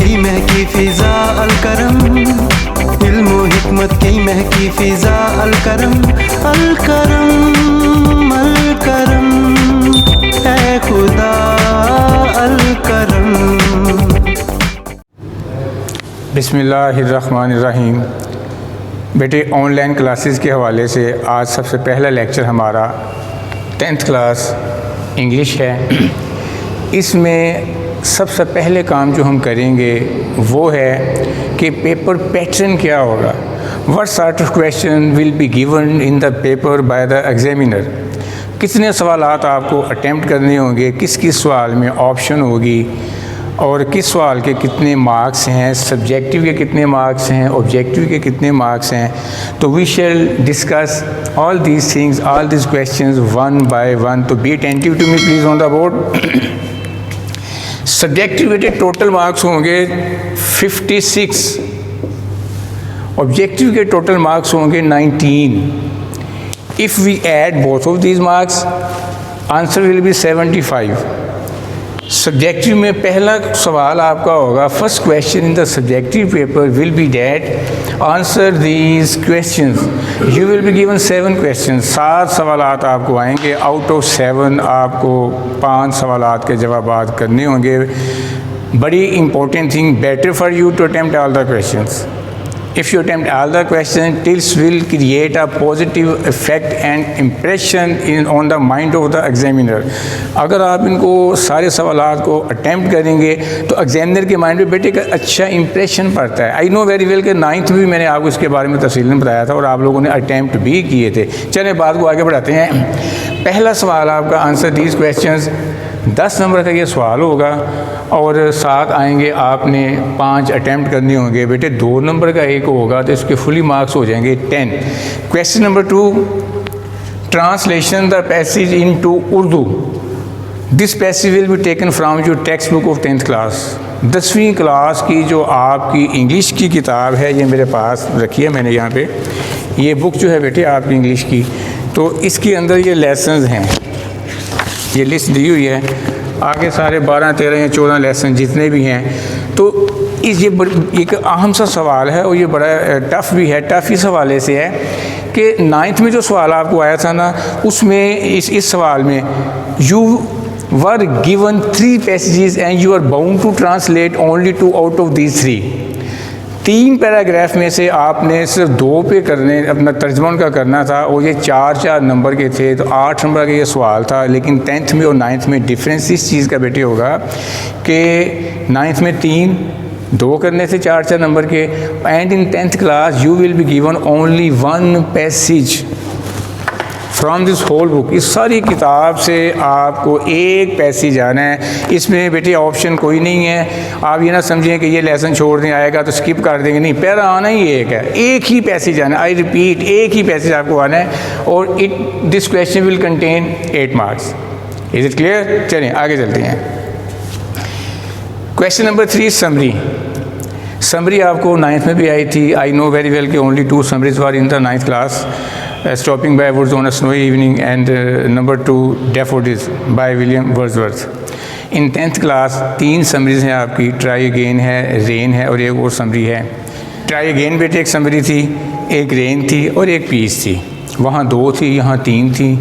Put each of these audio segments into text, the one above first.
की महकी फ़िज़ा अलकरम, इल्म व हिकमत की महकी फ़िज़ा अलकरम, अलकरम अलकरम ऐ खुदा अलकरम। बिस्मिल्लाहिर्रहमानिर्रहीम। बेटे, ऑनलाइन क्लासेस के हवाले से आज सबसे पहला लेक्चर हमारा 10th क्लास इंग्लिश है। इसमें सबसे पहले काम जो हम करेंगे वो है कि पेपर पैटर्न क्या होगा। What sort of question will be given in the paper by the examiner. कितने सवालात आपको अटेम्प्ट करने होंगे, किस किस सवाल में ऑप्शन होगी और किस सवाल के कितने मार्क्स हैं, सब्जेक्टिव के कितने मार्क्स हैं, ऑब्जेक्टिव के कितने मार्क्स हैं। तो we shall discuss all these things, all these questions one by one. तो be attentive to me please on the board. Subjective के टोटल मार्क्स होंगे 56, ऑब्जेक्टिव के टोटल मार्क्स होंगे 19। If we add both of these marks answer will be 75। Subjective में पहला सवाल आपका होगा, first question in the subjective paper will be that answer these questions. You will be given 7 question, 7 सवालात आपको आएंगे। आउट ऑफ 7 आपको 5 सवालात के जवाबात करने होंगे। बड़ी important thing, better for you to attempt all the questions. If you attempt all the questions, this will create a positive effect and impression on the mind of the examiner. अगर आप इनको सारे सवालात को अटैम्प्ट करेंगे तो examiner के mind में बेटे का अच्छा इंप्रेशन पड़ता है। आई नो वेरी वेल कि 9th में भी मैंने आपको इसके बारे में तफसीलन बताया था और आप लोगों ने अटैम्प्ट भी किए थे। चलिए बात को आगे बढ़ाते हैं। पहला सवाल आपका आंसर दीज क्वेश्चंस, 10 नंबर का ये सवाल होगा और साथ आएंगे आपने 5 अटैम्प्ट करने होंगे। बेटे 2 नंबर का एक होगा तो इसके फुली मार्क्स हो जाएंगे 10। Question number 2, translation the passage into Urdu. This passage will be taken from your textbook of 10th class. 10वीं क्लास की जो आपकी इंग्लिश की किताब है ये मेरे पास रखी है मैंने यहाँ पे। ये बुक जो है बेटे आपकी इंग्लिश की, तो इसके अंदर ये लेसन्स हैं, ये लिस्ट दी हुई है। आगे सारे 12, 13 या 14 लेसन जितने भी हैं। तो ये एक अहम सा सवाल है और ये बड़ा टफ़ भी है। टफ़ इस हवाले से है कि 9th में जो सवाल आपको आया था ना, उसमें इस सवाल में you were given 3 passages and you are bound to translate only 2 out of these 3। 3 paragraph में से आपने सिर्फ 2 पे करने अपना तर्जमा उनका करना था और ये 4 नंबर के थे। तो 8 नंबर का ये सवाल था। लेकिन 10th में और 9th में डिफरेंस इस चीज़ का बेटे होगा कि 9th में 2 करने थे 4 नंबर के, and in 10th class you will be given only 1 passage from this whole book. इस सारी किताब से आपको एक पैसेज आना है। इसमें बेटे ऑप्शन कोई नहीं है। आप ये ना समझें कि ये लेसन छोड़ दें, आएगा तो स्किप कर देंगे, नहीं, पैरा आना ही एक है, एक ही पैसेज आना है। आई रिपीट, एक ही पैसेज आपको आना है और this question will contain 8 marks. Is it clear? चलें आगे चलते हैं। Question number 3, summary. समरी आपको 9th में भी आई थी। आई नो वेरी वेल कि only 2 summaries were in the 9th class, Stopping by Woods on a Snowy Evening and number 2 Daffodils by William Wordsworth. In 10th class 3 summaries हैं आपकी, try again है, rain है और एक और summary है। Try again बेटे एक समरी थी, एक रेन थी और एक पीस थी। वहाँ 2 थी, यहाँ 3 थी।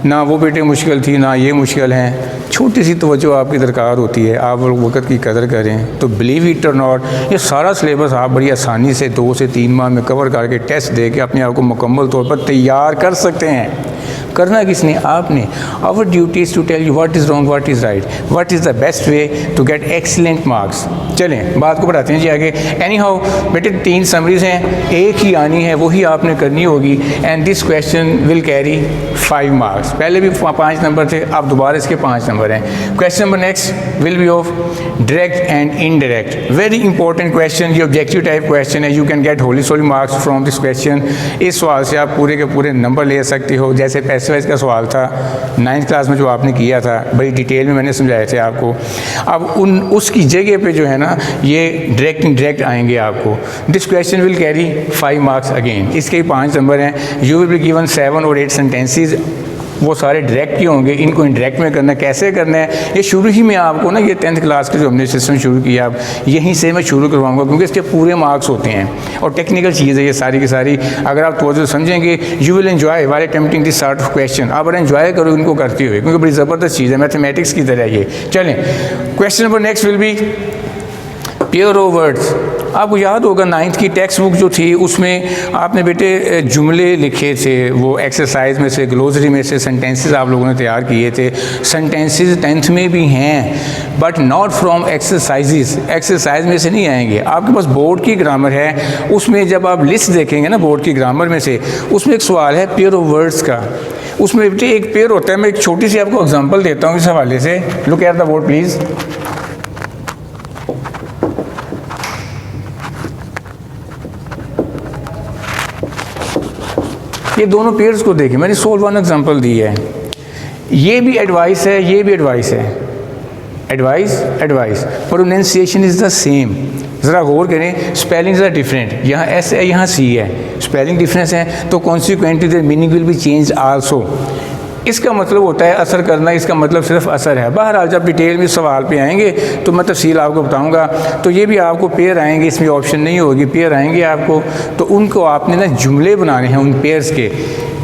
ना वो बेटे मुश्किल थी ना ये मुश्किल हैं। छोटी सी तवज्जो आपकी दरकार होती है, आप वक्त की कदर करें। तो बिलीव इट और नॉट, ये सारा सिलेबस आप बड़ी आसानी से 2 से 3 माह में कवर करके टेस्ट दे के अपने आप को मुकम्मल तौर पर तैयार कर सकते हैं। करना किसने? आपने। Our duty is to tell you what is wrong, what is right, what is the best way to get excellent marks. चलें बात को बढ़ाते हैं जी आगे। एनी हाउ बेटे 3 समरीज हैं, एक ही आनी है, वही आपने करनी होगी। And this question will carry 5 marks. पहले भी 5 नंबर थे, अब दोबारा इसके 5 नंबर हैं। Question number next will be of direct and indirect. Very important question, ये ऑब्जेक्टिव टाइप क्वेश्चन है। You can get wholly solely marks from this question. इस सवाल से आप पूरे के पूरे नंबर ले सकते हो। जैसे पैसे वाइज का सवाल था 9th क्लास में जो आपने किया था, बड़ी डिटेल में मैंने समझाए थे आपको। अब उसकी जगह पे जो है ना ये डायरेक्ट इनडायरेक्ट आएंगे आपको। This question will carry 5 marks again. इसके 5 नंबर हैं। यू विल बी गिवन 7 और 8 सेंटेंसेस वो सारे डायरेक्ट ही होंगे, इनको इनडायरेक्ट में करना है। कैसे करना है ये शुरू ही में आपको ना, ये 10th क्लास का जो हमने सिस्टम शुरू किया अब यहीं से मैं शुरू करवाऊंगा, क्योंकि इसके पूरे मार्क्स होते हैं और टेक्निकल चीज़ है ये सारी की सारी। अगर आप तवज्जो समझेंगे you will enjoy while attempting this sort of question. आप बड़ा एंजॉय करो इनको करते हुए, क्योंकि बड़ी ज़बरदस्त चीज़ है, मैथमेटिक्स की तरह ये। चलें, question number next will B pair of words. आपको याद होगा 9th की टेक्स्ट बुक जो थी उसमें आपने बेटे जुमले लिखे थे, वो एक्सरसाइज में से, ग्लोसरी में से सेंटेंसेस आप लोगों ने तैयार किए थे। सेंटेंसेस 10th में भी हैं but not from exercises, exercise में से नहीं आएंगे। आपके पास बोर्ड की ग्रामर है, उसमें जब आप लिस्ट देखेंगे ना बोर्ड की ग्रामर में से, उसमें एक सवाल है पेयर ऑफ वर्ड्स का। उसमें बेटे एक पेयर होता है, मैं एक छोटी सी आपको एग्जाम्पल देता हूँ इस हवाले से। Look at the board please. ये दोनों पेयर्स को देखें, मैंने सोल्व वन एग्जांपल दी है। ये भी एडवाइस है, ये भी एडवाइस है। Advice advice, pronunciation is the same. ज़रा गौर करें, स्पेलिंग्स आर डिफरेंट। यहाँ एस है, यहाँ सी है, स्पेलिंग डिफरेंस है, तो consequently the meaning will be change also. इसका मतलब होता है असर करना, इसका मतलब सिर्फ असर है। बहरहाल जब डिटेल में सवाल पे आएंगे तो मैं तफसील आपको बताऊंगा। तो ये भी आपको पेयर आएंगे, इसमें ऑप्शन नहीं होगी, पेयर आएंगे आपको, तो उनको आपने ना जुमले बनाने हैं उन पेयर्स के।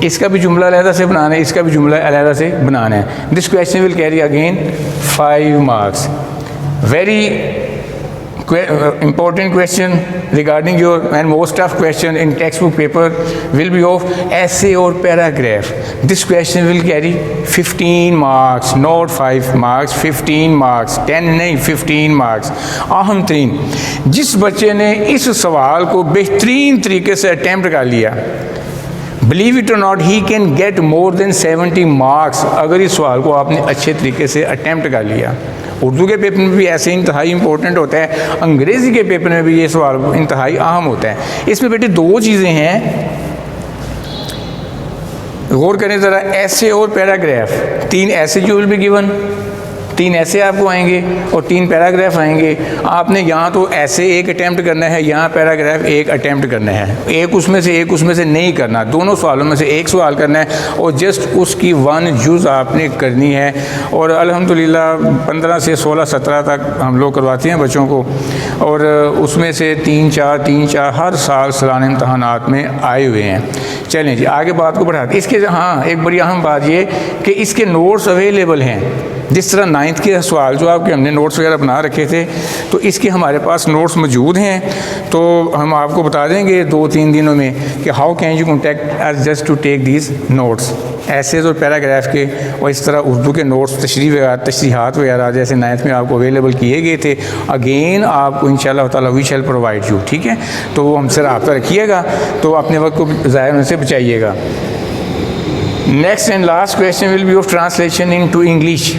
इसका भी जुमला अलहदा से बनाना है, इसका भी जुमला अलहदा से बनाना है। This question will carry again 5 marks. Very important question regarding your and most tough question in textbook paper will be of essay or paragraph. This question will carry 15 marks, not 5 marks, 15 marks, 10 नहीं 15 marks। अहम तरीन, जिस बच्चे ने इस सवाल को बेहतरीन तरीके से अटैम्प्ट कर लिया, बिलीव इट और not, he can get more than 70 marks अगर इस सवाल को आपने अच्छे तरीके से अटैम्प्ट कर लिया। उर्दू के पेपर में भी ऐसे इंतहाई इंपॉर्टेंट होता है, अंग्रेज़ी के पेपर में भी ये सवाल इंतहाई अहम होता है। इसमें बेटे 2 चीज़ें हैं, गौर करें ज़रा। ऐसे और पैराग्राफ, 3 ऐसे जो विल बी गिवन, 3 ऐसे आपको आएंगे और 3 पैराग्राफ आएंगे। आपने यहाँ तो ऐसे एक अटैम्प्ट करना है, यहाँ पैराग्राफ एक अटैम्प्ट करना है। एक उसमें से नहीं करना, दोनों सवालों में से एक सवाल करना है और जस्ट उसकी 1 जुज़ आपने करनी है। और अल्हम्दुलिल्लाह 15 से 16, 17 तक हम लोग करवाते हैं बच्चों को, और उसमें से 3-4 हर साल सालाना इम्तहानात में आए हुए हैं। चलें जी आगे बात को बढ़ाते। इसके हाँ एक बड़ी अहम बात ये कि इसके नोट्स अवेलेबल हैं। जिस तरह 9th के सवाल जो आपके हमने नोट्स वगैरह बना रखे थे, तो इसके हमारे पास नोट्स मौजूद हैं। तो हम आपको बता देंगे 2-3 दिनों में कि how can you contact us just to take these notes, ऐसे और पैराग्राफ के, और इस तरह उर्दू के नोट्स तशरीहात वगैरह जैसे 9th में आपको अवेलेबल किए गए थे, अगेन आपको इंशाअल्लाह ताला वी शैल प्रोवाइड यू। ठीक है, तो वो हमसे रब्ता रखिएगा, तो अपने वक्त को ज़ाहिर होने से बचाइएगा। Next and last question will be of translation into English.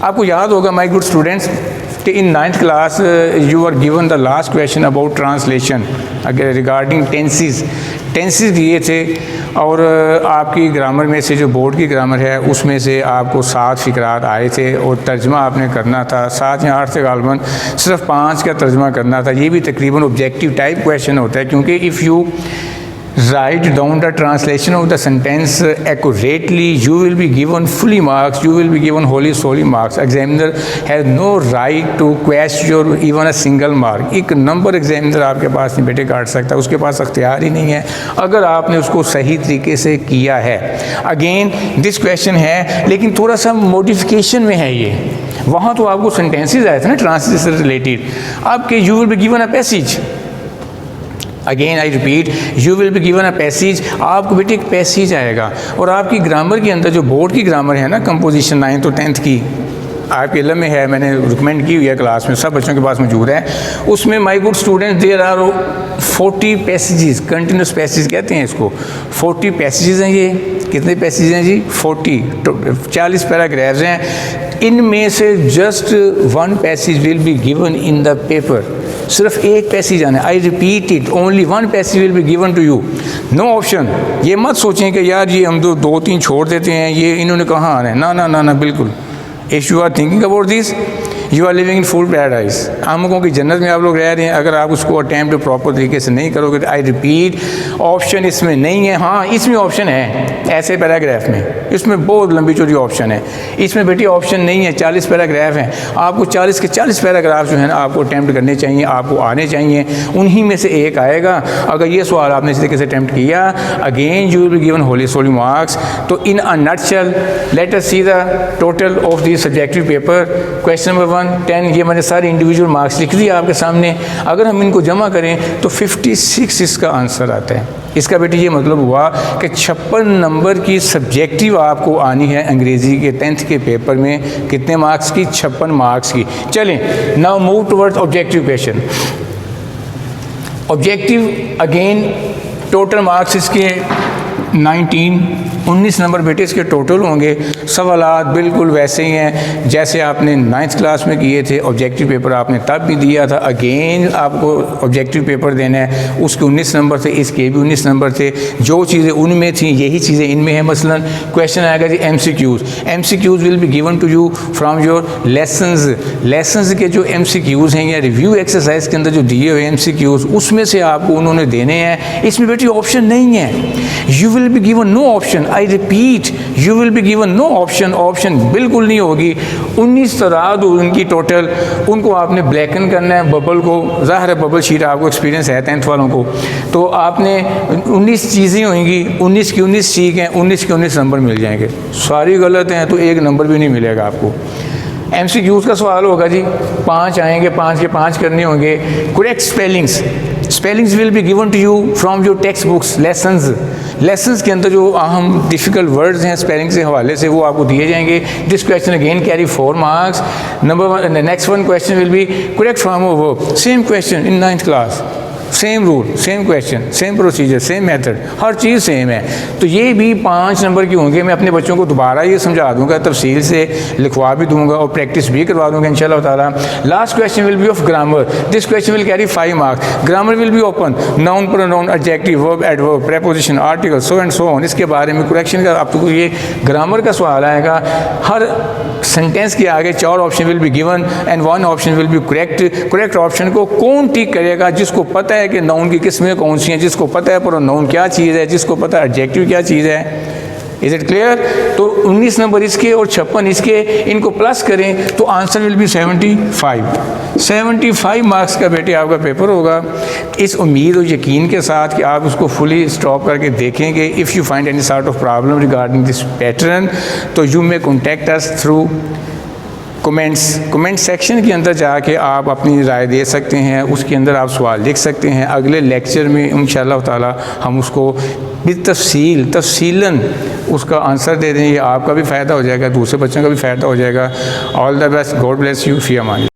आपको याद होगा माय गुड स्टूडेंट्स कि in 9th class you are given the last question about translation regarding tenses दिए थे, और आपकी ग्रामर में से जो बोर्ड की ग्रामर है उसमें से आपको 7 फ़िक्रात आए थे और तर्जमा आपने करना था। 7 या 8 से गालबन सिर्फ 5 का तर्जमा करना था। ये भी तकरीबन ऑब्जेक्टिव टाइप क्वेश्चन होता है, क्योंकि if you write down the translation of the sentence accurately, you will be given fully marks, you will be given wholly solely marks. Examiner has no right to question your even a single mark. एक number examiner आपके पास नहीं बेटे काट सकता, उसके पास अख्तियार ही नहीं है अगर आपने उसको सही तरीके से किया है। अगेन दिस क्वेश्चन है, लेकिन थोड़ा सा मॉडिफिकेशन में है ये। वहाँ तो आपको सेंटेंसेस आए थे ना ट्रांसलेशन से रिलेटेड, आपके you will be given a passage. Again I repeat, you will be given a passage, आपको बेटे एक पैसेज आएगा। और आपकी ग्रामर के अंदर जो बोर्ड की ग्रामर है ना, कंपोजिशन 9th और 10th की आपके इल्म में है, मैंने रिकमेंड की हुई है क्लास में, सब बच्चों के पास मौजूद है। उसमें my good students there are 40 passages, continuous passage कहते हैं इसको। 40 पैसेजेस हैं। ये कितने पैसेज हैं जी? 40 पैराग्राफ्स हैं। इनमें से just 1 passage will be given in the paper. सिर्फ एक पैसेज आना है। I repeat it, only 1 passage will be given to you, no option. ये मत सोचें कि यार ये हम 2-3 छोड़ देते हैं, ये इन्होंने कहाँ आना है। ना ना ना ना, बिल्कुल। If you are thinking about this, you are living in fool paradise, आमों की जन्नत में आप लोग रह रहे हैं। अगर आप उसको अटैम्प्ट प्रॉपर तरीके से नहीं करोगे तो आई रिपीट ऑप्शन इसमें नहीं है। हाँ, इसमें ऑप्शन है, ऐसे पैराग्राफ में इसमें बहुत लंबी चौड़ी ऑप्शन है। इसमें बेटी ऑप्शन नहीं है, 40 पैराग्राफ हैं। आपको 40 के 40 पैराग्राफ जो है ना आपको अटैम्प्ट करने चाहिए, आपको आने चाहिए। उन्हीं में से एक आएगा। अगर ये सवाल आपने इस तरीके से अटैम्प्ट किया, again you will be given wholly solely marks. तो in a nutshell let us see the total of the subjective paper. Question number 1 10, ये मैंने सारे इंडिविजुअल मार्क्स लिख दिए आपके सामने। अगर हम इनको जमा करें तो 56 इसका आंसर आता है। इसका बेटी ये मतलब हुआ कि 56 नंबर की सब्जेक्टिव आपको आनी है अंग्रेज़ी के 10th के पेपर में। कितने मार्क्स की? 56 मार्क्स की। चलें, now move towards objective question. Objective again total marks इसके 19 नंबर बेटे इसके टोटल होंगे। सवालात बिल्कुल वैसे ही हैं जैसे आपने 9th क्लास में किए थे। ऑब्जेक्टिव पेपर आपने तब भी दिया था, अगेन आपको ऑब्जेक्टिव पेपर देना है। उसके 19 नंबर थे, इसके भी 19 नंबर थे। जो चीज़ें उनमें थी यही चीज़ें इनमें हैं। मसलन क्वेश्चन आएगा जी MCQs will be given to you from your lessons के जो MCQs हैं या रिव्यू एक्सरसाइज के अंदर जो दिए हुए MCQs उसमें से आपको उन्होंने देने हैं। इसमें बेटी ऑप्शन नहीं है। You will be given no option, I repeat you will be given no option. Option बिल्कुल नहीं होगी। 19 तराद उनकी टोटल, उनको आपने ब्लैकन करना है बबल को। ज़ाहिर है बबल शीट आपको एक्सपीरियंस है 10th वालों को। तो आपने 19 चीज़ें होंगी, 19 की 19 ठीक हैं, 19 के 19 नंबर मिल जाएंगे। सारी गलत हैं तो एक नंबर भी नहीं मिलेगा आपको। MCQs का सवाल होगा जी, 5 आएंगे, 5 के 5 करने होंगे। Correct spellings will be given to you from your textbooks. Lessons के अंदर जो अहम डिफ़िकल्ट वर्ड्स हैं स्पेलिंग से हवाले से वो आपको दिए जाएंगे। This question again carry 4 marks. Number 1 next one question will B correct form of verb. Same question in 9th class, same rule, same question, same procedure, same method, her cheese same है। तो ये भी 5 number की होंगे। मैं अपने बच्चों को दोबारा ये समझा दूंगा, तफसील से लिखवा भी दूंगा और प्रैक्टिस भी करवा दूंगा इंशाल्लाह ताला। Last question will be of grammar. This question will carry 5 marks. Grammar will be open, noun, pronoun, adjective, verb, adverb, preposition, article, so and so on. इसके बारे में करेक्शन का आपको ये ग्रामर का सवाल आएगा। हर सेंटेंस के आगे 4 option will be given and 1 option will be correct option को कौन टिक करेगा? जिसको पता है कि नाउन की किस्में कौन सी हैं, जिसको पता है प्रोनाउन क्या चीज़ है, जिसको पता है एडजेक्टिव क्या चीज़ है। Is it clear? तो 19 नंबर इसके और 56 इसके, इनको प्लस करें तो आंसर विल बी 75 मार्क्स का बेटे आपका पेपर होगा। इस उम्मीद और यकीन के साथ कि आप उसको फुली स्टॉप करके देखेंगे। If you find any sort of problem regarding this pattern तो you may contact us through comment section के अंदर जाके आप अपनी राय दे सकते हैं। उसके अंदर आप सवाल लिख सकते हैं। अगले लेक्चर में इंशाअल्लाह ताला हम उसको तफसीलन उसका आंसर दे दें। ये आपका भी फ़ायदा हो जाएगा, दूसरे बच्चों का भी फ़ायदा हो जाएगा। All the best, God bless you, fee Aman.